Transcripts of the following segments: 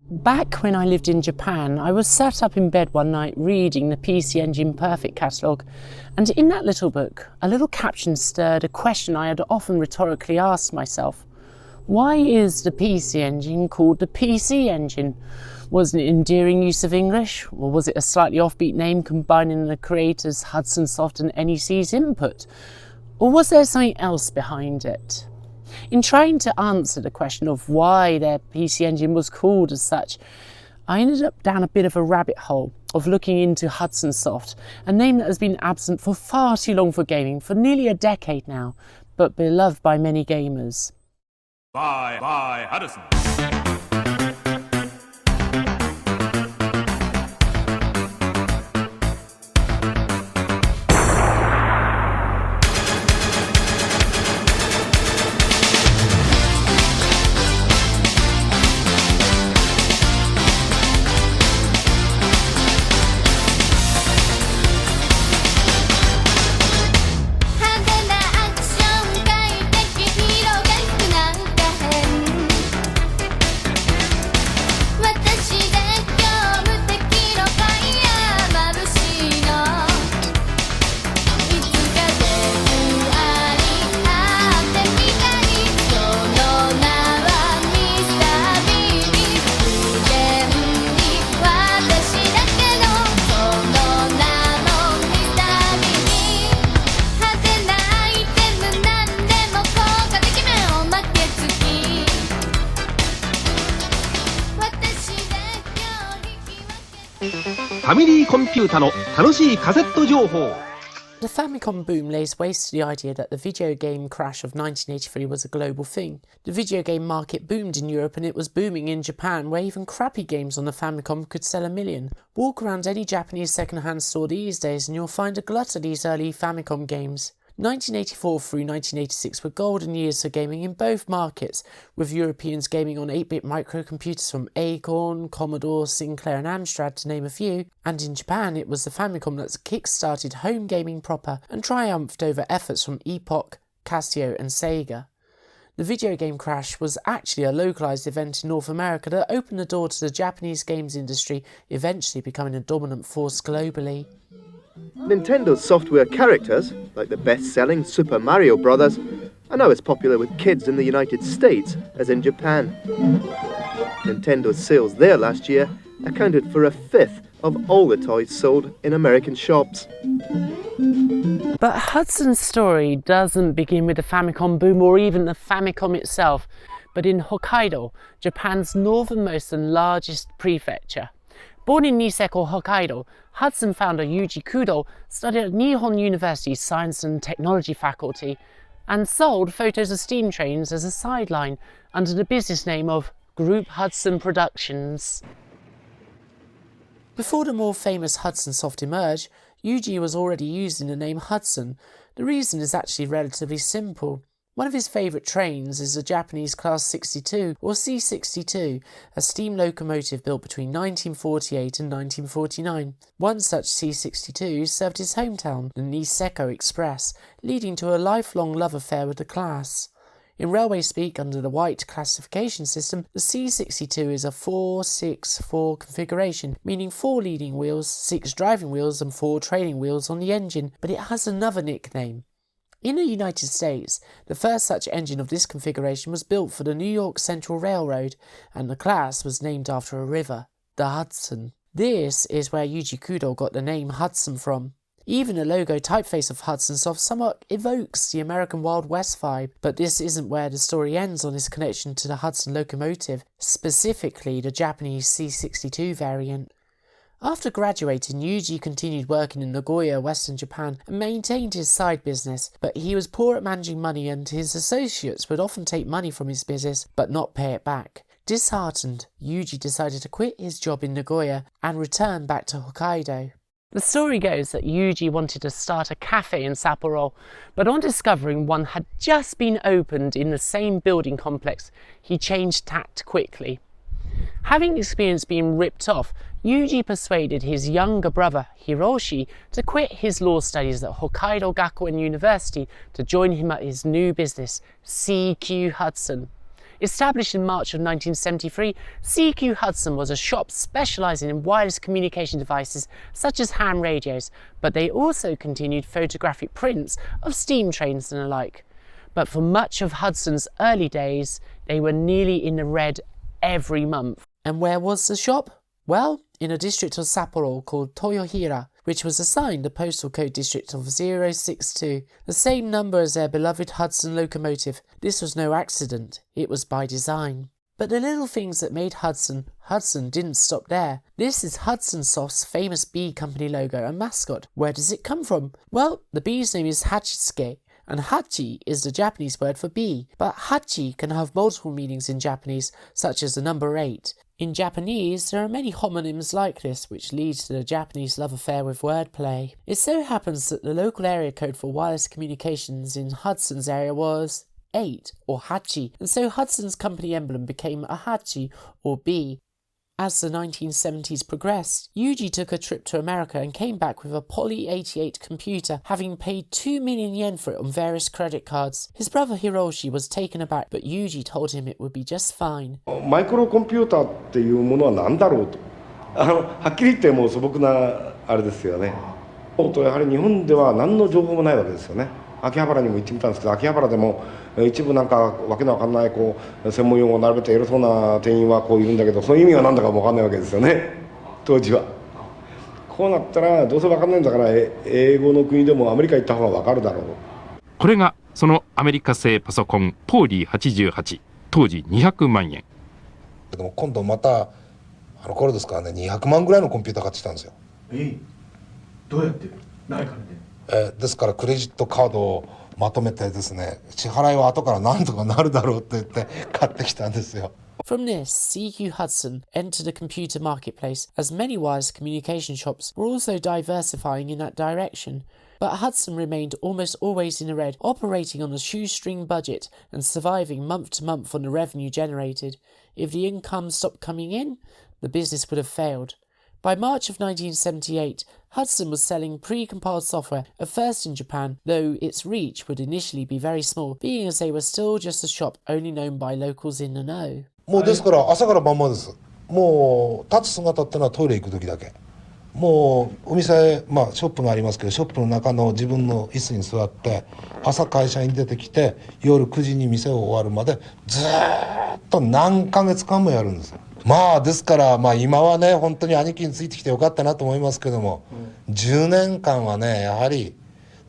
Back when I lived in Japan, I was sat up in bed one night reading the PC Engine Perfect catalogue, and in that little book, a little caption stirred a question I had often rhetorically asked myself. Why is the PC Engine called the PC Engine? Was it an endearing use of English, or was it a slightly offbeat name combining the creators Hudson Soft and NEC's input? Or was there something else behind it? In trying to answer the question of why their PC Engine was called as such, I ended up down a bit of a rabbit hole of looking into Hudson Soft, a name that has been absent for far too long for gaming, for nearly a decade now, but beloved by many gamers. Bye Hudson. The Famicom boom lays waste to the idea that the video game crash of 1983 was a global thing. The video game market boomed in Europe, and it was booming in Japan, where even crappy games on the Famicom could sell 1 million. Walk around any Japanese second-hand store these days and you'll find a glut of these early Famicom games. 1984 through 1986 were golden years for gaming in both markets, with Europeans gaming on 8-bit microcomputers from Acorn, Commodore, Sinclair and Amstrad to name a few, and in Japan it was the Famicom that kick-started home gaming proper and triumphed over efforts from Epoch, Casio and Sega. The video game crash was actually a localised event in North America that opened the door to the Japanese games industry eventually becoming a dominant force globally. Nintendo's software characters, like the best-selling Super Mario Bros., are now as popular with kids in the United States as in Japan. Nintendo's sales there last year accounted for 1/5 of all the toys sold in American shops. But Hudson's story doesn't begin with the Famicom boom or even the Famicom itself, but in Hokkaido, Japan's northernmost and largest prefecture. Born in Niseko, Hokkaido, Hudson founder Yuji Kudo studied at Nihon University's Science and Technology faculty and sold photos of steam trains as a sideline under the business name of Group Hudson Productions. Before the more famous Hudson Soft emerged, Yuji was already using the name Hudson. The reason is actually relatively simple. One of his favourite trains is the Japanese Class 62 or C62, a steam locomotive built between 1948 and 1949. One such C62 served his hometown, the Niseko Express, leading to a lifelong love affair with the class. In railway speak, under the White classification system, the C62 is a 4-6-4 configuration, meaning 4 leading wheels, 6 driving wheels and 4 trailing wheels on the engine, but it has another nickname. In the United States, the first such engine of this configuration was built for the New York Central Railroad, and the class was named after a river, the Hudson. This is where Yuji Kudo got the name Hudson from. Even the logo typeface of Hudson Soft somewhat evokes the American Wild West vibe, but this isn't where the story ends on his connection to the Hudson locomotive, specifically the Japanese C62 variant. After graduating, Yuji continued working in Nagoya, Western Japan, and maintained his side business, but he was poor at managing money and his associates would often take money from his business but not pay it back. Disheartened, Yuji decided to quit his job in Nagoya and return back to Hokkaido. The story goes that Yuji wanted to start a cafe in Sapporo, but on discovering one had just been opened in the same building complex, he changed tact quickly. Having experienced being ripped off, Yuji persuaded his younger brother Hiroshi to quit his law studies at Hokkaido Gakuen University to join him at his new business, CQ Hudson. Established in March of 1973, CQ Hudson was a shop specialising in wireless communication devices such as ham radios, but they also continued photographic prints of steam trains and the like. But for much of Hudson's early days, they were nearly in the red every month. And where was the shop? Well, in a district of Sapporo called Toyohira, which was assigned the postal code district of 062, the same number as their beloved Hudson locomotive. This was no accident, it was by design. But the little things that made Hudson, Hudson didn't stop there. This is Hudson Soft's famous bee company logo and mascot. Where does it come from? Well, the bee's name is Hachisuke, and Hachi is the Japanese word for bee, but Hachi can have multiple meanings in Japanese, such as the number 8. In Japanese, there are many homonyms like this, which leads to the Japanese love affair with wordplay. It so happens that the local area code for wireless communications in Hudson's area was 8, or Hachi, and so Hudson's company emblem became a Hachi, or bee. As the 1970s progressed, Yuji took a trip to America and came back with a Poly 88 computer, having paid 2 million yen for it on various credit cards. His brother Hiroshi was taken aback, but Yuji told him it would be just fine. マイクロコンピューターっていうものは何だろうと、はっきり言ってもう素朴なあれですよね。とやはり日本では何の情報もないわけですよね。秋葉原にも行ってみたんですけど、秋葉原でも一部なんかわけのわかんないこう専門用語を並べて偉そうな店員はこう言うんだけど、その意味は何だかもわかんないわけですよね、当時は。こうなったらどうせわかんないんだから英語の国でもアメリカ行った方がわかるだろう。これがそのアメリカ製パソコンポーリー88、当時200万円。でも今度またあの頃ですからね、200万ぐらいのコンピューター買ってきたんですよ。どうやって誰からね。ですからクレジットカードをまとめてですね、支払いは後から何とかなるだろうって言って買ってきたんですよ。From this, CQ Hudson entered a computer marketplace, as many wireless communication shops were also diversifying in that direction. But Hudson remained almost always in the red, operating on a shoestring budget and surviving month to month on the revenue generated. If the income stopped coming in, the business would have failed. By March of 1978, Hudson was selling pre-compiled software, at first in Japan, though its reach would initially be very small, being as they were still just a shop only known by locals in the know. もうですから朝から晩までです。もう立つ姿ってのはトイレ行く時だけ。もうお店、ショップがありますけど、ショップの中の自分の椅子に座って朝会社に出てきて夜9時に店を終わるまでずーっと何ヶ月間もやるんですよ。ですから今はね本当に兄貴についてきてよかったなと思いますけども、10年間はねやはり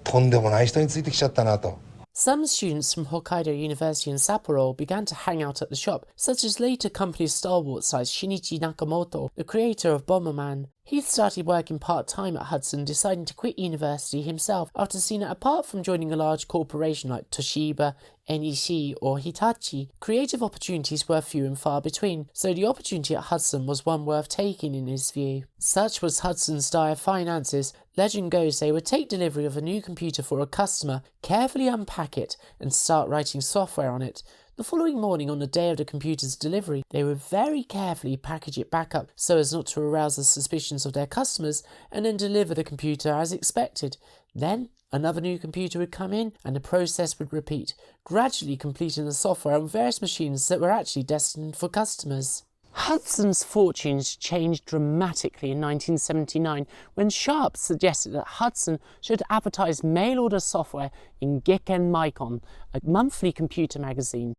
とんでもない人についてきちゃったなと。Some students from Hokkaido University in Sapporo began to hang out at the shop, such as later company stalwarts like Shinichi Nakamoto, the creator of Bomberman. He started working part-time at Hudson, deciding to quit university himself after seeing that apart from joining a large corporation like Toshiba, NEC or Hitachi, creative opportunities were few and far between, so the opportunity at Hudson was one worth taking in his view. Such was Hudson's dire finances. Legend goes they would take delivery of a new computer for a customer, carefully unpack it and start writing software on it. The following morning, on the day of the computer's delivery, they would very carefully package it back up so as not to arouse the suspicions of their customers, and then deliver the computer as expected. Then another new computer would come in and the process would repeat, gradually completing the software on various machines that were actually destined for customers. Hudson's fortunes changed dramatically in 1979 when Sharp suggested that Hudson should advertise mail-order software in Geken Maikon, a monthly computer magazine.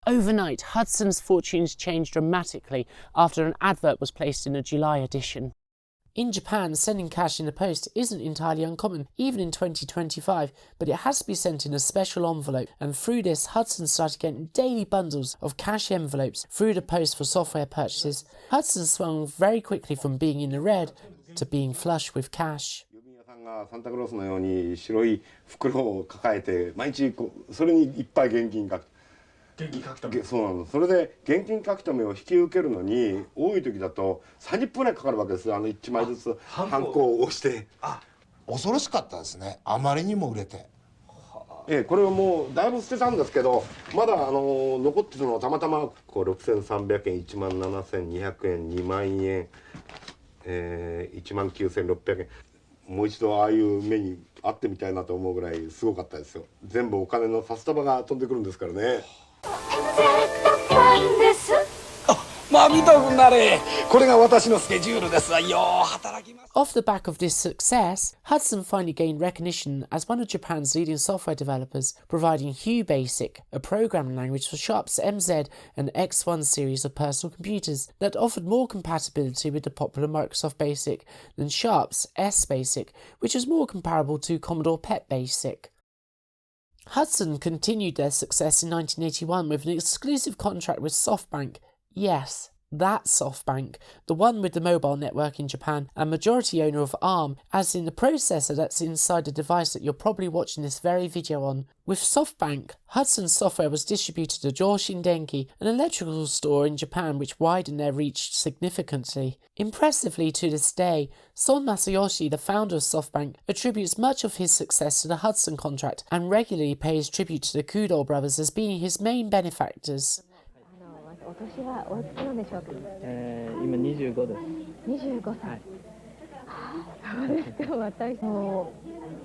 Overnight, Hudson's fortunes changed dramatically after an advert was placed in the July edition. In Japan, sending cash in the post isn't entirely uncommon, even in 2025, but it has to be sent in a special envelope, and through this, Hudson started getting daily bundles of cash envelopes through the post for software purchases. Hudson swung very quickly from being in the red to being flush with cash. サンタクロースのように白い袋を抱えて毎日それにいっぱい現金書く。そうなの。それで現金書き留めを引き受けるのに多い時だと30分ぐらいかかるわけです。1枚ずつハンコを押して。恐ろしかったですね。あまりにも売れて。これはもうだいぶ捨てたんですけど、まだ残ってるのはたまたまこう6300円、17200円、2万円、19600円。もう一度ああいう目に遭ってみたいなと思うぐらいすごかったですよ。全部お金の札束が飛んでくるんですからね。まあ見とくなれ。これが私のスケジュールですわ。よう働きます。 Off the back of this success, Hudson finally gained recognition as one of Japan's leading software developers, providing HuBasic, a programming language for Sharp's MZ and X1 series of personal computers that offered more compatibility with the popular Microsoft BASIC than Sharp's S-Basic, which was more comparable to Commodore PET BASIC. Hudson continued their success in 1981 with an exclusive contract with SoftBank. Yes, that SoftBank, the one with the mobile network in Japan and majority owner of ARM, as in the processor that's inside the device that you're probably watching this very video on. With SoftBank, Hudson Software was distributed to Joshin Denki, an electrical store in Japan which widened their reach significantly. Impressively to this day, Son Masayoshi, the founder of SoftBank, attributes much of his success to the Hudson contract and regularly pays tribute to the Kudal brothers as being his main benefactors. お年はおいくつなんでしょうか。今25です。25歳。そうですか。私も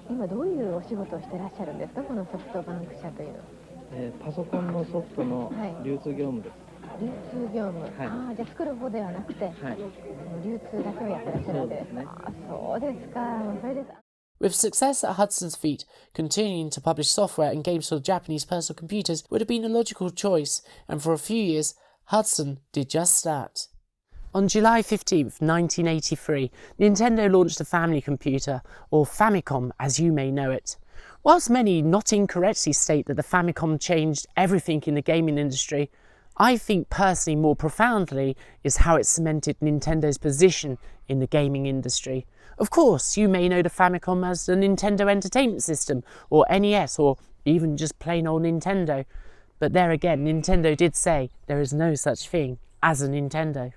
今どういうお仕事をしてらっしゃるんですか。このソフトバンク社というのは。パソコンのソフトの流通業務です。流通業務。ああ、じゃあ作る方ではなくて、流通だけをやってらっしゃるんです。ああ、そうですか。それです。With success at Hudson's feet, continuing to publish software and games for Japanese personal computers would have been a logical choice, and for a few years, Hudson did just that. On July 15th, 1983, Nintendo launched a family computer, or Famicom as you may know it. Whilst many not incorrectly state that the Famicom changed everything in the gaming industry, I think personally more profoundly is how it cemented Nintendo's position in the gaming industry. Of course, you may know the Famicom as the Nintendo Entertainment System, or NES, or even just plain old Nintendo. But there again, Nintendo did say there is no such thing as a Nintendo.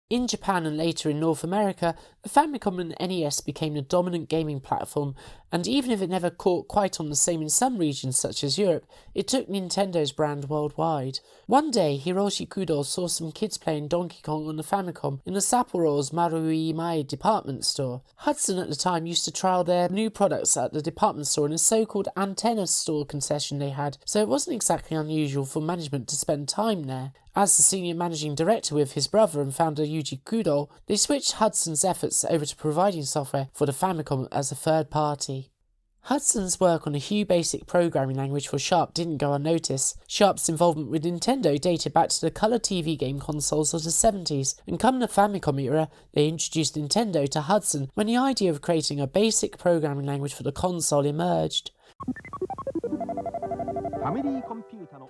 In Japan and later in North America, the Famicom and NES became the dominant gaming platform, and even if it never caught quite on the same in some regions such as Europe, it took Nintendo's brand worldwide. One day, Hiroshi Kudo saw some kids playing Donkey Kong on the Famicom in the Sapporo's Marui Mai department store. Hudson at the time used to trial their new products at the department store in a so-called antenna store concession they had, so it wasn't exactly unusual for management to spend time there. As the senior managing director with his brother and founder Yuji Kudo, they switched Hudson's efforts over to providing software for the Famicom as a third party. Hudson's work on a HuBasic programming language for Sharp didn't go unnoticed. Sharp's involvement with Nintendo dated back to the colour TV game consoles of the 70s, and come the Famicom era, they introduced Nintendo to Hudson when the idea of creating a basic programming language for the console emerged.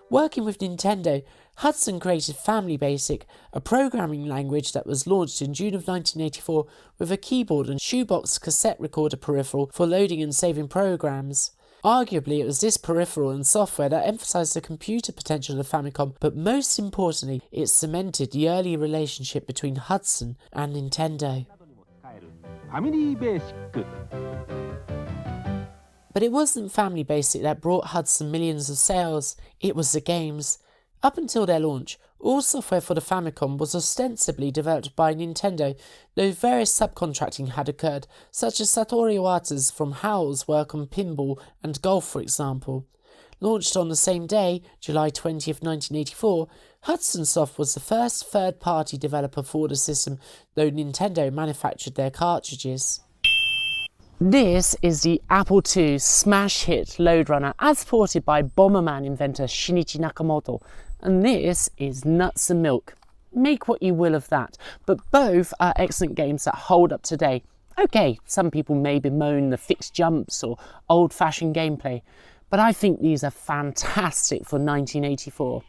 Working with Nintendo, Hudson created Family Basic, a programming language that was launched in June of 1984 with a keyboard and shoebox cassette recorder peripheral for loading and saving programs. Arguably, it was this peripheral and software that emphasised the computer potential of the Famicom, but most importantly, it cemented the early relationship between Hudson and Nintendo. But it wasn't Family Basic that brought Hudson millions of sales, it was the games. Up until their launch, all software for the Famicom was ostensibly developed by Nintendo, though various subcontracting had occurred, such as Satoru Iwata's from HAL's work on pinball and golf, for example. Launched on the same day, July 20th, 1984, Hudson Soft was the first third-party developer for the system, though Nintendo manufactured their cartridges. This is the Apple II smash hit load runner as ported by Bomberman inventor Shinichi Nakamoto, and this is Nuts and Milk. Make what you will of that, but both are excellent games that hold up today. Okay, some people may bemoan the fixed jumps or old-fashioned gameplay, but I think these are fantastic for 1984.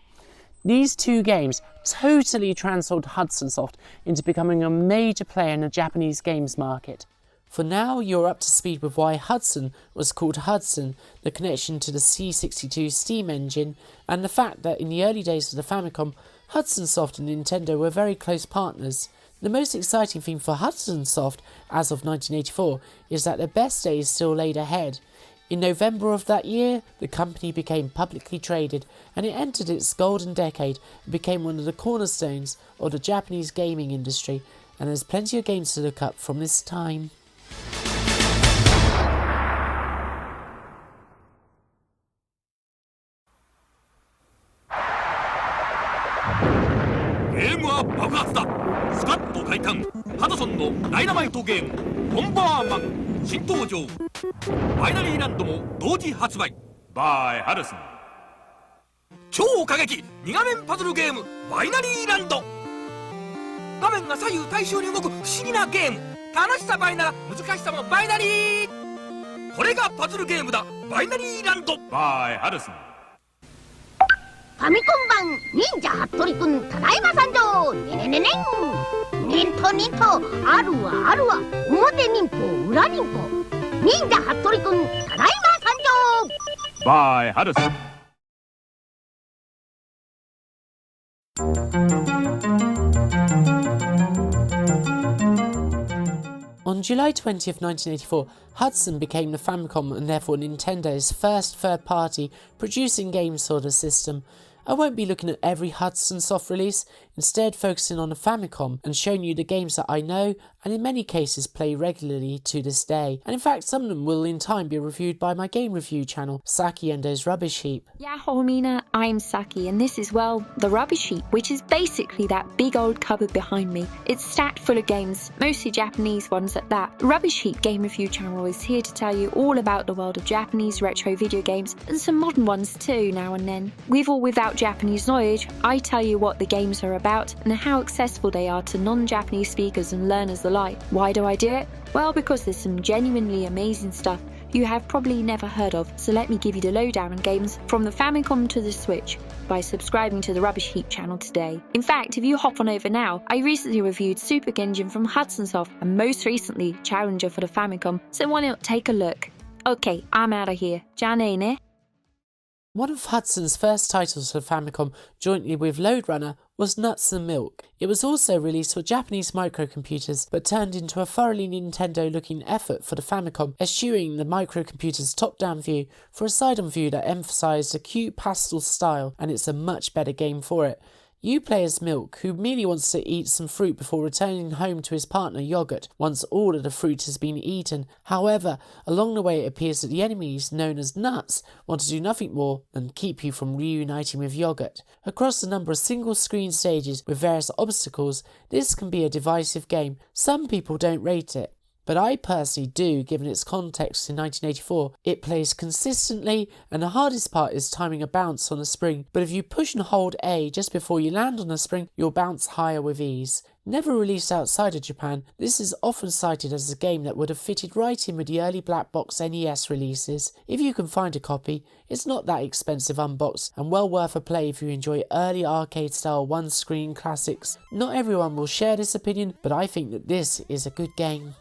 These two games totally transformed Hudson Soft into becoming a major player in the Japanese games market. For now, you're up to speed with why Hudson was called Hudson, the connection to the C62 steam engine, and the fact that in the early days of the Famicom, Hudson Soft and Nintendo were very close partners. The most exciting thing for Hudson Soft, as of 1984, is that their best days still laid ahead. In November of that year, the company became publicly traded and it entered its golden decade and became one of the cornerstones of the Japanese gaming industry, and there's plenty of games to look up from this time. Game は爆発だ。スカッと快感。ハドソンのダイナマイトゲームボンバーマン新登場。バイナリーランドも同時発売。Bye Hudson。超過激2画面パズルゲームバイナリーランド。画面が左右対称に動く不思議なゲーム。楽しさ倍なら難しさもバイナリー。これがパズルゲームだ。バイナリーランド。Bye Hudson。ファミコン版忍者服部くんただいま参上。ねねねねん。忍と忍とあるわあるわ。表忍法裏忍法。忍者服部くんただいま参上。Bye Hudson。On July 20th, 1984, Hudson became the Famicom and therefore Nintendo's first third-party producing games for the system. I won't be looking at every Hudson Soft release, instead focusing on the Famicom and showing you the games that I know and in many cases play regularly to this day. And in fact, some of them will in time be reviewed by my game review channel, Saki Endo's Rubbish Heap. Yahoo Mina, I'm Saki and this is, well, the Rubbish Heap, which is basically that big old cupboard behind me. It's stacked full of games, mostly Japanese ones at that. Rubbish Heap Game Review channel is here to tell you all about the world of Japanese retro video games and some modern ones too now and then. With or without Japanese knowledge, I tell you what the games are about and how accessible they are to non-Japanese speakers and learners alike. Why do I do it? Well, because there's some genuinely amazing stuff you have probably never heard of, so let me give you the lowdown on games from the Famicom to the Switch by subscribing to the Rubbish Heap channel today. In fact, if you hop on over now, I recently reviewed Super Genjin from Hudson Soft and most recently Challenger for the Famicom, so why not take a look? Okay, I'm out of here. Ja ne. One of Hudson's first titles for Famicom, jointly with Loadrunner, was Nuts and Milk. It was also released for Japanese microcomputers, but turned into a thoroughly Nintendo-looking effort for the Famicom, eschewing the microcomputer's top-down view for a side-on view that emphasised a cute pastel style, and it's a much better game for it. You play as Milk, who merely wants to eat some fruit before returning home to his partner Yogurt once all of the fruit has been eaten. However, along the way it appears that the enemies, known as Nuts, want to do nothing more than keep you from reuniting with Yogurt. Across a number of single-screen stages with various obstacles, this can be a divisive game. Some people don't rate it, but I personally do, given its context in 1984. It plays consistently, and the hardest part is timing a bounce on a spring, but if you push and hold A just before you land on a spring, you'll bounce higher with ease. Never released outside of Japan, this is often cited as a game that would have fitted right in with the early black box NES releases. If you can find a copy, it's not that expensive unboxed and well worth a play if you enjoy early arcade style one-screen classics. Not everyone will share this opinion, but I think that this is a good game.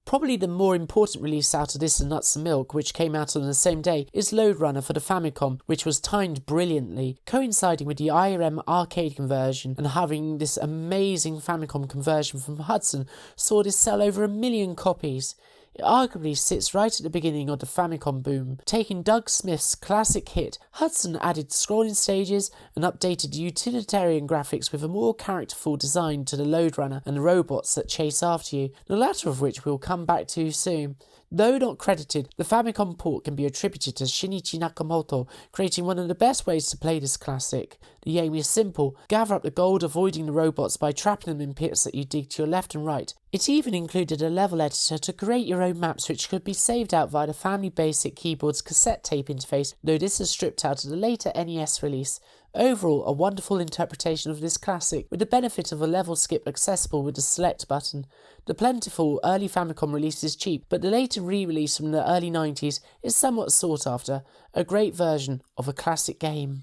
Probably the more important release out of this than Nuts and Milk, which came out on the same day, is Loadrunner for the Famicom, which was timed brilliantly, coinciding with the IRM arcade conversion, and having this amazing Famicom conversion from Hudson saw this sell over 1 million copies. It arguably sits right at the beginning of the Famicom boom. Taking Doug Smith's classic hit, Hudson added scrolling stages and updated utilitarian graphics with a more characterful design to the Loadrunner and the robots that chase after you, the latter of which we'll come back to soon. Though not credited, the Famicom port can be attributed to Shinichi Nakamoto, creating one of the best ways to play this classic. The aim is simple: gather up the gold avoiding the robots by trapping them in pits that you dig to your left and right. It even included a level editor to create your own maps, which could be saved out via the Family Basic keyboard's cassette tape interface, though this is stripped out of the later NES release. Overall, a wonderful interpretation of this classic, with the benefit of a level skip accessible with the select button. The plentiful early Famicom release is cheap, but the later re-release from the early 90s is somewhat sought after, a great version of a classic game.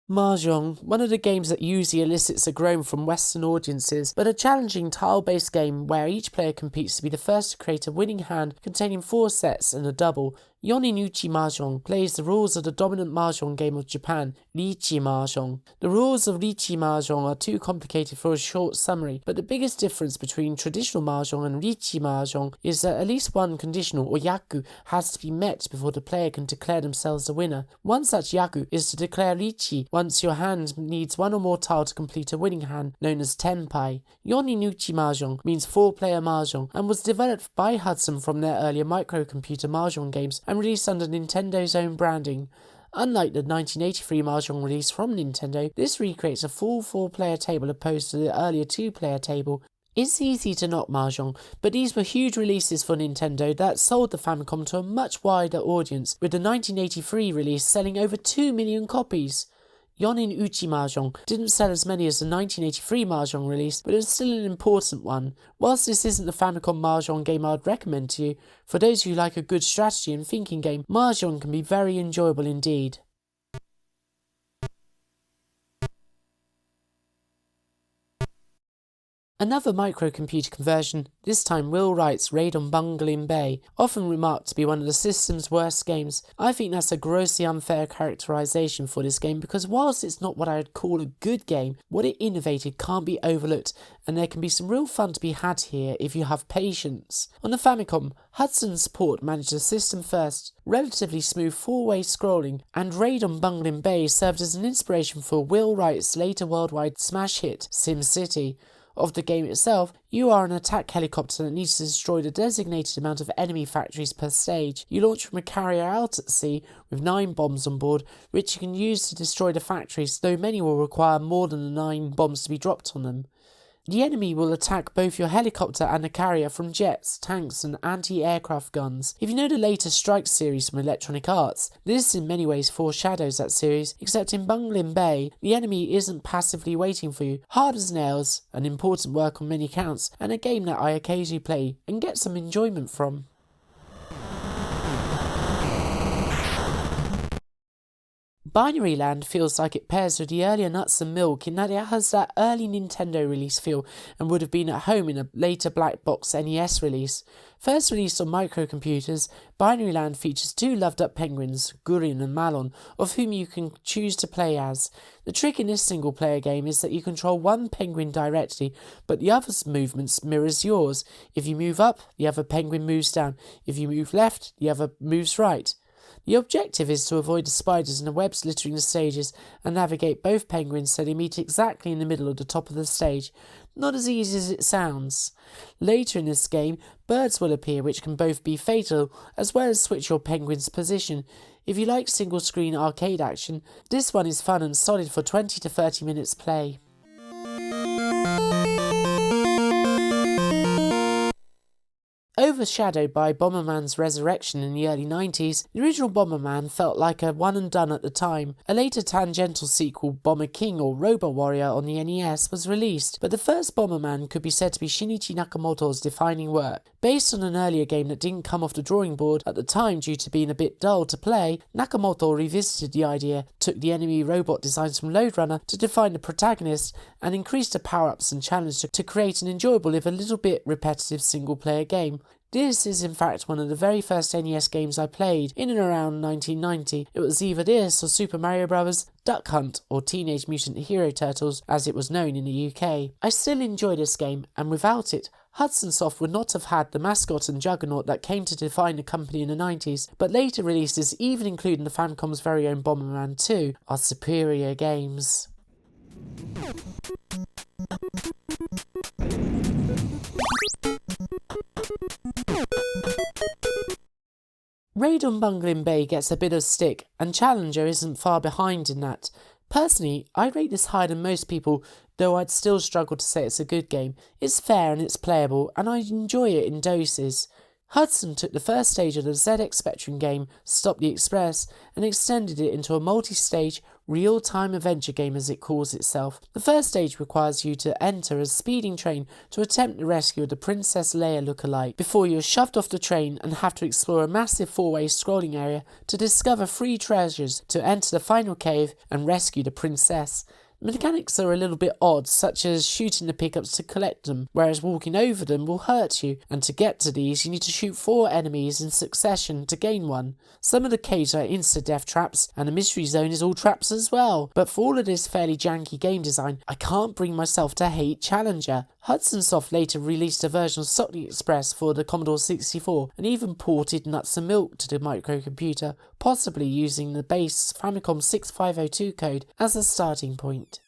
Mahjong, one of the games that usually elicits a groan from Western audiences, but a challenging tile-based game where each player competes to be the first to create a winning hand containing 4 sets and a double. Yonin Uchi Mahjong plays the rules of the dominant Mahjong game of Japan, Riichi Mahjong. The rules of Riichi Mahjong are too complicated for a short summary, but the biggest difference between traditional Mahjong and Riichi Mahjong is that at least one conditional or yaku has to be met before the player can declare themselves the winner. One such yaku is to declare Riichi once your hand needs one or more tile to complete a winning hand, known as Tenpai. Yonin Uchi Mahjong means 4-player Mahjong and was developed by Hudson from their earlier microcomputer Mahjong games and released under Nintendo's own branding. Unlike the 1983 Mahjong release from Nintendo, this recreates a full 4-player table opposed to the earlier 2-player table. It's easy to knock Mahjong, but these were huge releases for Nintendo that sold the Famicom to a much wider audience, with the 1983 release selling over 2 million copies. Yonin Uchi Mahjong didn't sell as many as the 1983 Mahjong release, but it was still an important one. Whilst this isn't the Famicom Mahjong game I'd recommend to you, for those who like a good strategy and thinking game, Mahjong can be very enjoyable indeed. Another microcomputer conversion, this time Will Wright's Raid on Bungalim Bay, often remarked to be one of the system's worst games. I think that's a grossly unfair characterisation for this game because whilst it's not what I'd call a good game, what it innovated can't be overlooked and there can be some real fun to be had here if you have patience. On the Famicom, Hudson's port managed the system first, relatively smooth 4-way scrolling, and Raid on Bungalim Bay served as an inspiration for Will Wright's later worldwide smash hit, SimCity. Of the game itself, you are an attack helicopter that needs to destroy the designated amount of enemy factories per stage. You launch from a carrier out at sea with 9 bombs on board, which you can use to destroy the factories, though many will require more than the 9 bombs to be dropped on them. The enemy will attack both your helicopter and the carrier from jets, tanks and anti-aircraft guns. If you know the later Strike series from Electronic Arts, this in many ways foreshadows that series, except in Bungalim Bay, the enemy isn't passively waiting for you. Hard as nails, an important work on many counts, and a game that I occasionally play and get some enjoyment from. Binary Land feels like it pairs with the earlier Nuts and Milk in that it has that early Nintendo release feel and would have been at home in a later black box NES release. First released on microcomputers, Binary Land features 2 loved-up penguins, Gurin and Malon, of whom you can choose to play as. The trick in this single-player game is that you control one penguin directly, but the other's movements mirrors yours. If you move up, the other penguin moves down. If you move left, the other moves right. The objective is to avoid the spiders and the webs littering the stages and navigate both penguins so they meet exactly in the middle of the top of the stage. Not as easy as it sounds. Later in this game, birds will appear which can both be fatal as well as switch your penguin's position. If you like single screen arcade action, this one is fun and solid for 20 to 30 minutes play. Overshadowed by Bomberman's resurrection in the early 90s, the original Bomberman felt like a one and done at the time. A later tangential sequel, Bomber King or Robo Warrior on the NES, was released, but the first Bomberman could be said to be Shinichi Nakamoto's defining work. Based on an earlier game that didn't come off the drawing board at the time due to being a bit dull to play, Nakamoto revisited the idea, took the enemy robot designs from Lode Runner to define the protagonist, and increased the power-ups and challenges to create an enjoyable if a little bit repetitive single-player game. This is in fact one of the very first NES games I played in and around 1990. It was either this or Super Mario Bros., Duck Hunt or Teenage Mutant Hero Turtles as it was known in the UK. I still enjoy this game and without it, Hudson Soft would not have had the mascot and juggernaut that came to define the company in the 90s, but later releases, even including the Famicom's very own Bomberman 2, are superior games. Raid on Bungalim Bay gets a bit of stick, and Challenger isn't far behind in that. Personally, I rate this higher than most people, though I'd still struggle to say it's a good game. It's fair and it's playable, and I enjoy it in doses. Hudson took the first stage of the ZX Spectrum game, Stop the Express, and extended it into a multi-stage, real-time adventure game as it calls itself. The first stage requires you to enter a speeding train to attempt the rescue of the Princess Leia lookalike before you're shoved off the train and have to explore a massive 4-way scrolling area to discover 3 treasures to enter the final cave and rescue the princess. Mechanics are a little bit odd, such as shooting the pickups to collect them, whereas walking over them will hurt you, and to get to these you need to shoot 4 enemies in succession to gain one. Some of the caves are insta-death traps, and the mystery zone is all traps as well. But for all of this fairly janky game design, I can't bring myself to hate Challenger. Hudson Soft later released a version of Sonic Express for the Commodore 64, and even ported Nuts and Milk to the microcomputer, possibly using the base Famicom 6502 code as a starting point.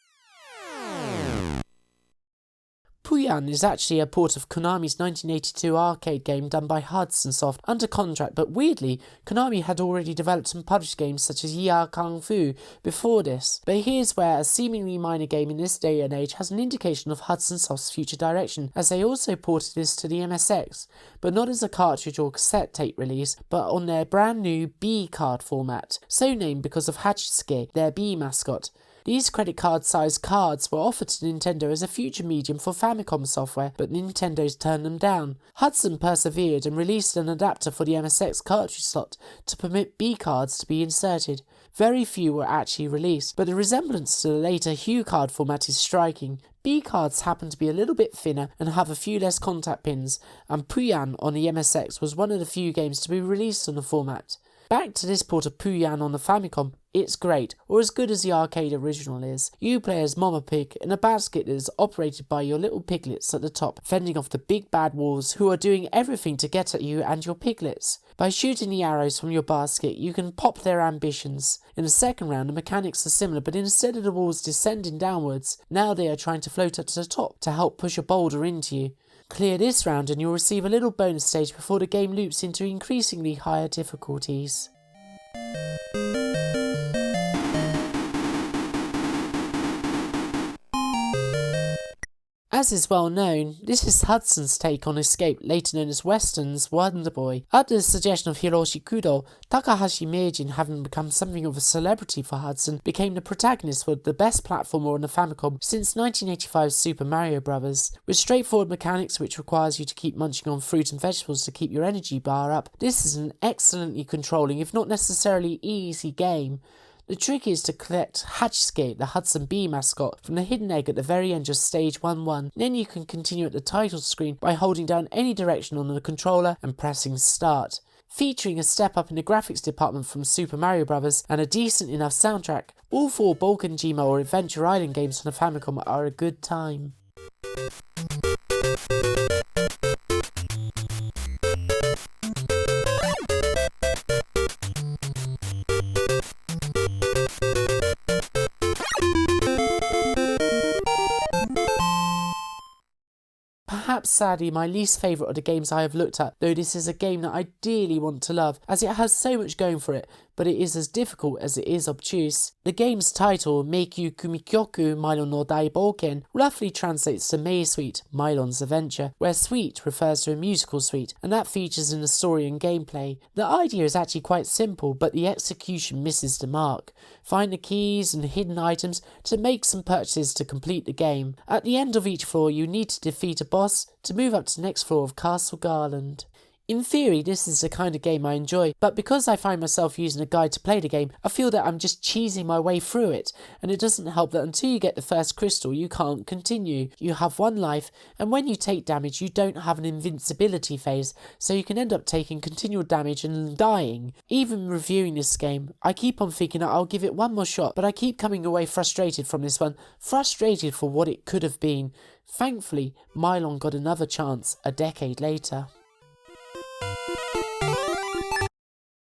Puyan is actually a port of Konami's 1982 arcade game done by Hudson Soft under contract, but weirdly, Konami had already developed and published games such as Ya Kung Fu before this. But here's where a seemingly minor game in this day and age has an indication of Hudson Soft's future direction, as they also ported this to the MSX, but not as a cartridge or cassette tape release, but on their brand new B card format, so named because of Hachisuke, their bee mascot. These credit card sized cards were offered to Nintendo as a future medium for Famicom software, but Nintendo's turned them down. Hudson persevered and released an adapter for the MSX cartridge slot to permit B cards to be inserted. Very few were actually released, but the resemblance to the later Hue card format is striking. B cards happen to be a little bit thinner and have a few less contact pins, and Puyan on the MSX was one of the few games to be released on the format. Back to this port of Puyan on the Famicom, it's great, or as good as the arcade original is. You play as Mama Pig in a basket that is operated by your little piglets at the top, fending off the big bad wolves who are doing everything to get at you and your piglets. By shooting the arrows from your basket, you can pop their ambitions. In the second round, the mechanics are similar, but instead of the wolves descending downwards, now they are trying to float up to the top to help push a boulder into you. Clear this round and you'll receive a little bonus stage before the game loops into increasingly higher difficulties. As is well known, this is Hudson's take on Escape, later known as Western's Wonder Boy. At the suggestion of Hiroshi Kudo, Takahashi Meijin, having become something of a celebrity for Hudson, became the protagonist for the best platformer on the Famicom since 1985's Super Mario Bros. With straightforward mechanics which requires you to keep munching on fruit and vegetables to keep your energy bar up, this is an excellently controlling, if not necessarily easy game. The trick is to collect Hachisuke, the Hudson Bee mascot, from the hidden egg at the very end of stage 1-1. Then you can continue at the title screen by holding down any direction on the controller and pressing start. Featuring a step up in the graphics department from Super Mario Bros. And a decent enough soundtrack, all 4 Balkan-Jima or Adventure Island games on the Famicom are a good time. Perhaps sadly my least favourite of the games I have looked at, though this is a game that I dearly want to love, as it has so much going for it, but it is as difficult as it is obtuse. The game's title, Meikyu Kumikyoku Mylon no Daiboken, roughly translates to May Suite, Mylon's Adventure, where suite refers to a musical suite, and that features in the story and gameplay. The idea is actually quite simple, but the execution misses the mark. Find the keys and hidden items to make some purchases to complete the game. At the end of each floor you need to defeat a boss to move up to the next floor of Castle Garland. In theory, this is the kind of game I enjoy, but because I find myself using a guide to play the game, I feel that I'm just cheesing my way through it, and it doesn't help that until you get the first crystal, you can't continue. You have 1 life, and when you take damage, you don't have an invincibility phase, so you can end up taking continual damage and dying. Even reviewing this game, I keep on thinking that I'll give it 1 more shot, but I keep coming away frustrated from this one, frustrated for what it could have been. Thankfully, Mylon got another chance a decade later.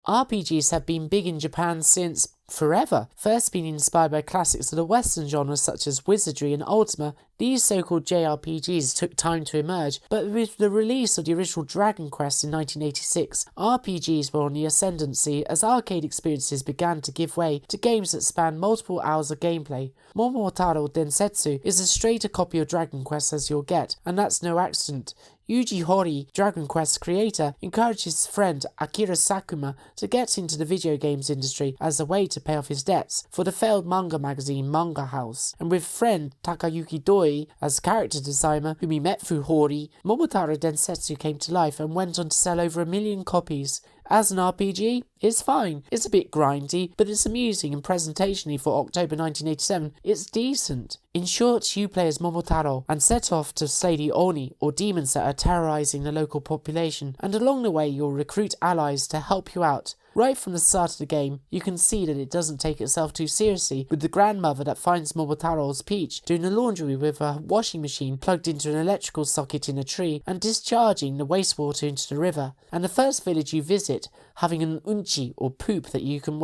RPGs have been big in Japan since forever. First being inspired by classics of the Western genres such as Wizardry and Ultima, these so-called JRPGs took time to emerge, but with the release of the original Dragon Quest in 1986, RPGs were on the ascendancy as arcade experiences began to give way to games that span multiple hours of gameplay. Momotaro Densetsu is as straight a copy of Dragon Quest as you'll get, and that's no accident. Yuji Horii, Dragon Quest's creator, encouraged his friend Akira Sakuma to get into the video games industry as a way to pay off his debts for the failed manga magazine Manga House, and with friend Takayuki Doi as character designer whom he met through Horii, Momotaro Densetsu came to life and went on to sell over 1 million copies. As an RPG, it's fine. It's a bit grindy, but it's amusing and presentationally for October 1987, it's decent. In short, you play as Momotaro and set off to slay the Oni, or demons that are terrorising the local population, and along the way you'll recruit allies to help you out. Right from the start of the game, you can see that it doesn't take itself too seriously, with the grandmother that finds Momotaro's Peach doing the laundry with a washing machine plugged into an electrical socket in a tree and discharging the wastewater into the river, and the first village you visit having an unchi or poop that you can,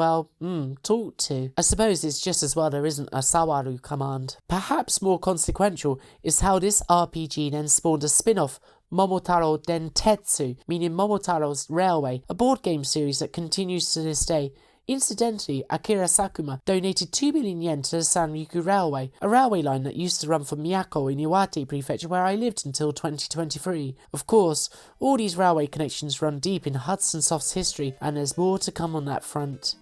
talk to. I suppose it's just as well there isn't a Sawaru command. Perhaps more consequential is how this RPG then spawned a spin-off, Momotaro Dentetsu, meaning Momotaro's Railway, a board game series that continues to this day. Incidentally, Akira Sakuma donated 2 million yen to the Sanriku Railway, a railway line that used to run from Miyako in Iwate Prefecture where I lived until 2023. Of course, all these railway connections run deep in Hudson Soft's history, and there's more to come on that front.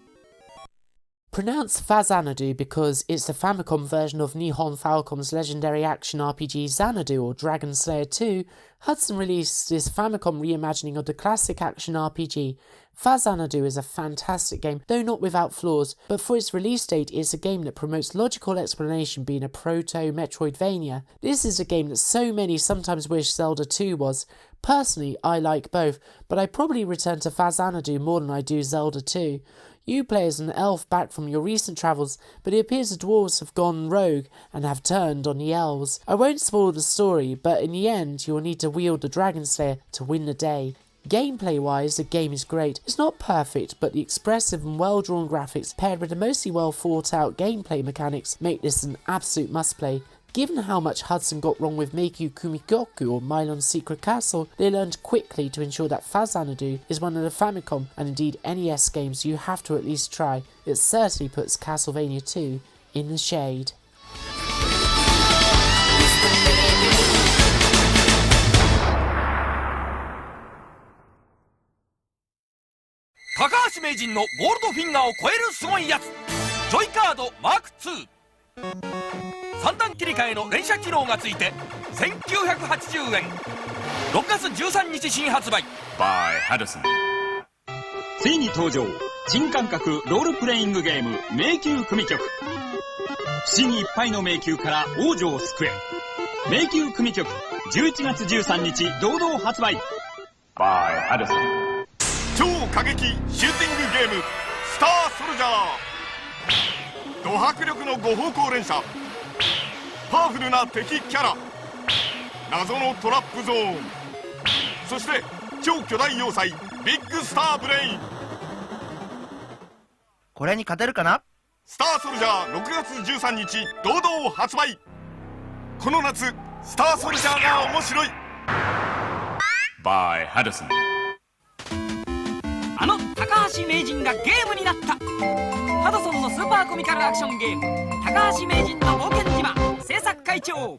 Pronounced Fazanadu because it's the Famicom version of Nihon Falcom's legendary action RPG Xanadu or Dragon Slayer 2, Hudson released this Famicom reimagining of the classic action RPG. Fazanadu is a fantastic game, though not without flaws, but for its release date it's a game that promotes logical explanation being a proto-Metroidvania. This is a game that so many sometimes wish Zelda 2 was. Personally, I like both, but I probably return to Fazanadu more than I do Zelda 2. You play as an elf back from your recent travels, but it appears the dwarves have gone rogue and have turned on the elves. I won't spoil the story, but in the end you will need to wield the Dragon Slayer to win the day. Gameplay wise, the game is great. It's not perfect, but the expressive and well drawn graphics paired with the mostly well thought out gameplay mechanics make this an absolute must play. Given how much Hudson got wrong with Meikyu Kumikoku or Milon's Secret Castle, they learned quickly to ensure that Fazanadu is one of the Famicom and indeed NES games you have to at least try. It certainly puts Castlevania 2 in the shade. Takahashi 名人のゴールドフィンガーを超えるすごいやつ、ジョイカードマーク2。3段切り替えの連射機能がついて1980円。6月13日新発売。 Bye Hudson。 ついに登場、新感覚ロールプレイングゲーム迷宮組曲。不思議いっぱいの迷宮から王女を救え。迷宮組曲11月13日堂々発売。 Bye Hudson。 超過激シューティングゲームスターソルジャー。ド迫力の5方向連射、パワフルな敵キャラ、謎のトラップゾーン、そして超巨大要塞ビッグスターブレイン。これに勝てるかな。スターソルジャー6月13日堂々発売。この夏スターソルジャーが面白い。 Bye Hudson。 あの高橋名人がゲームになった。ハドソンのスーパーコミカルアクションゲーム高橋名人の冒険島制作会長。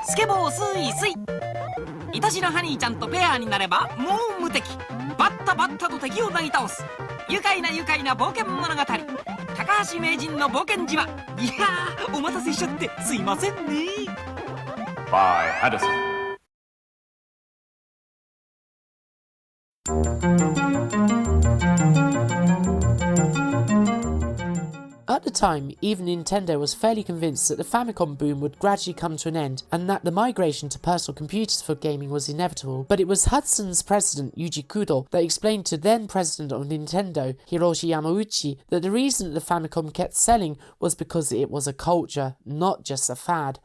スケボースイスイ。愛しのハニーちゃんとペアになればもう無敵。バッタバッタと敵をなぎ倒す愉快な冒険物語高橋名人の冒険島。いやー、お待たせしちゃってすいませんね。 Bye Hudson。 At the time, even Nintendo was fairly convinced that the Famicom boom would gradually come to an end and that the migration to personal computers for gaming was inevitable. But it was Hudson's president Yuji Kudo that explained to then president of Nintendo, Hiroshi Yamauchi, that the reason that the Famicom kept selling was because it was a culture, not just a fad.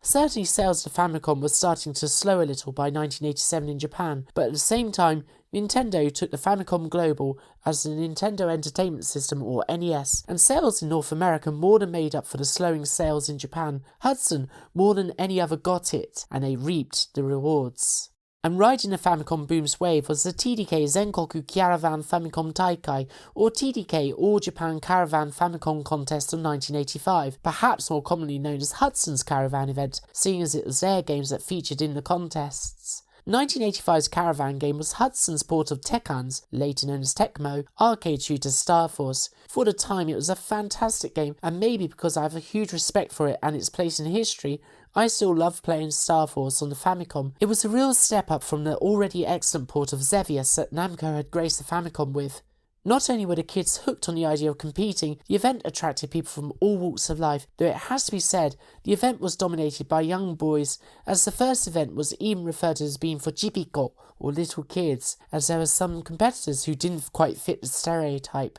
Certainly sales of the Famicom were starting to slow a little by 1987 in Japan, but at the same time, Nintendo took the Famicom global as the Nintendo Entertainment System or NES, and sales in North America more than made up for the slowing sales in Japan. Hudson more than any other got it, and they reaped the rewards. And riding the Famicom boom's wave was the TDK Zenkoku Caravan Famicom Taikai, or TDK All Japan Caravan Famicom Contest of 1985, perhaps more commonly known as Hudson's Caravan event, seeing as it was their games that featured in the contests. 1985's Caravan game was Hudson's port of Tekkan's, later known as Tecmo, arcade shooter Star Force. For the time it was a fantastic game, and maybe because I have a huge respect for it and its place in history, I still love playing Star Force on the Famicom. It was a real step up from the already excellent port of Xevious that Namco had graced the Famicom with. Not only were the kids hooked on the idea of competing, the event attracted people from all walks of life, though it has to be said, the event was dominated by young boys, as the first event was even referred to as being for jibiko, or little kids, as there were some competitors who didn't quite fit the stereotype.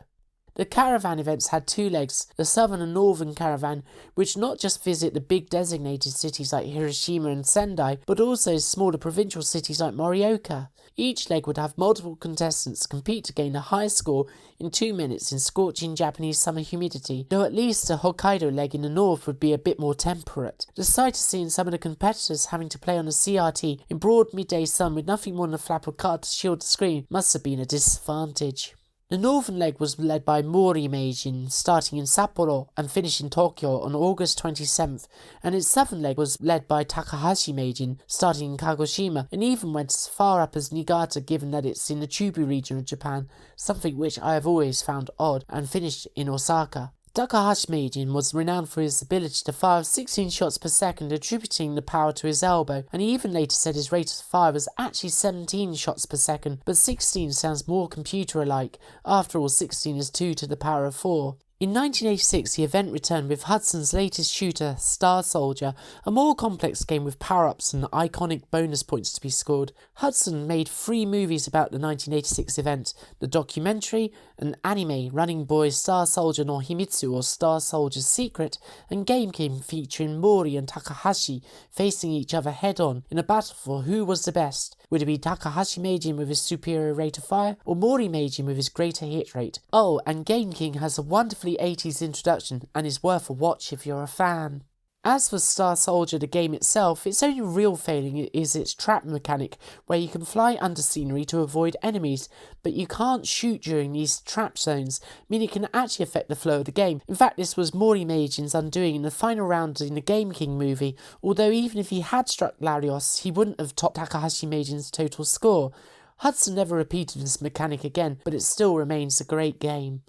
The Caravan events had two legs, the Southern and Northern Caravan, which not just visit the big designated cities like Hiroshima and Sendai, but also smaller provincial cities like Morioka. Each leg would have multiple contestants compete to gain the highest score in 2 minutes in scorching Japanese summer humidity, though at least the Hokkaido leg in the north would be a bit more temperate. The sight of seeing some of the competitors having to play on a CRT in broad midday sun with nothing more than a flap of card to shield the screen must have been a disadvantage. The northern leg was led by Mori Meijin, starting in Sapporo and finishing in Tokyo on August 27th, and its southern leg was led by Takahashi Meijin, starting in Kagoshima, and even went as far up as Niigata given that it's in the Chubu region of Japan, something which I have always found odd, and finished in Osaka. Takahashi Meijin was renowned for his ability to fire 16 shots per second, attributing the power to his elbow, and he even later said his rate of fire was actually 17 shots per second, but 16 sounds more computer-alike. After all, 16 is 2 to the power of 4. In 1986, the event returned with Hudson's latest shooter, Star Soldier, a more complex game with power-ups and iconic bonus points to be scored. Hudson made 3 movies about the 1986 event: the documentary, an anime, Running Boy Star Soldier no Himitsu or Star Soldier's Secret, and Game King featuring Mori and Takahashi facing each other head-on in a battle for who was the best. Would it be Takahashi Meijin with his superior rate of fire, or Mori Meijin with his greater hit rate? Oh, and Game King has a wonderfully 80s introduction and is worth a watch if you're a fan. As for Star Soldier, the game itself, its only real failing is its trap mechanic, where you can fly under scenery to avoid enemies, but you can't shoot during these trap zones, meaning it can actually affect the flow of the game. In fact, this was Mori Meijin's undoing in the final round in the Game King movie, although even if he had struck Larios, he wouldn't have topped Takahashi Meijin's total score. Hudson never repeated this mechanic again, but it still remains a great game.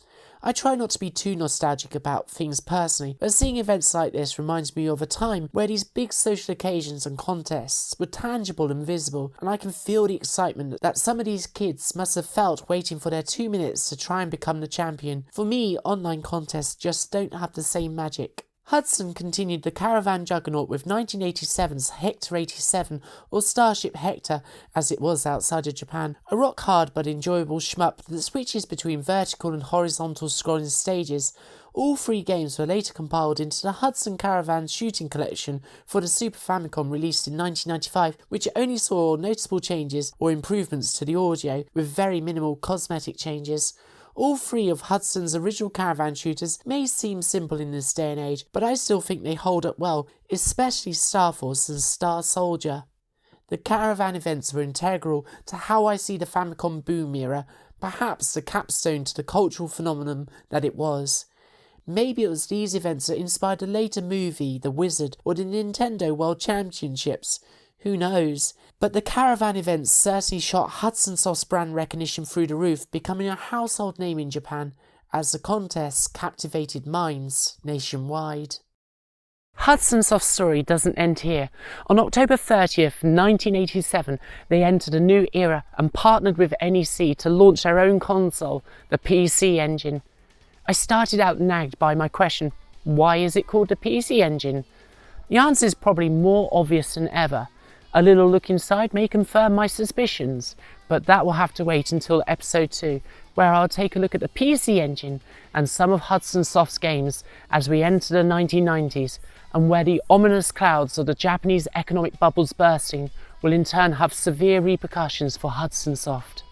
I try not to be too nostalgic about things personally, but seeing events like this reminds me of a time where these big social occasions and contests were tangible and visible, and I can feel the excitement that some of these kids must have felt waiting for their 2 minutes to try and become the champion. For me, online contests just don't have the same magic. Hudson continued the Caravan juggernaut with 1987's Hector 87, or Starship Hector as it was outside of Japan, a rock-hard but enjoyable shmup that switches between vertical and horizontal scrolling stages. All 3 games were later compiled into the Hudson Caravan Shooting Collection for the Super Famicom released in 1995, which only saw noticeable changes or improvements to the audio, with very minimal cosmetic changes. All 3 of Hudson's original Caravan shooters may seem simple in this day and age, but I still think they hold up well, especially Star Force and Star Soldier. The Caravan events were integral to how I see the Famicom boom era, perhaps the capstone to the cultural phenomenon that it was. Maybe it was these events that inspired the later movie The Wizard or the Nintendo World Championships. Who knows? But the Caravan events certainly shot Hudson Soft's brand recognition through the roof, becoming a household name in Japan, as the contests captivated minds nationwide. Hudson Soft's story doesn't end here. On October 30th, 1987, they entered a new era and partnered with NEC to launch their own console, the PC Engine. I started out nagged by my question, why is it called the PC Engine? The answer is probably more obvious than ever. A little look inside may confirm my suspicions, but that will have to wait until episode 2, where I'll take a look at the PC Engine and some of Hudson Soft's games as we enter the 1990s, and where the ominous clouds of the Japanese economic bubbles bursting will in turn have severe repercussions for Hudson Soft.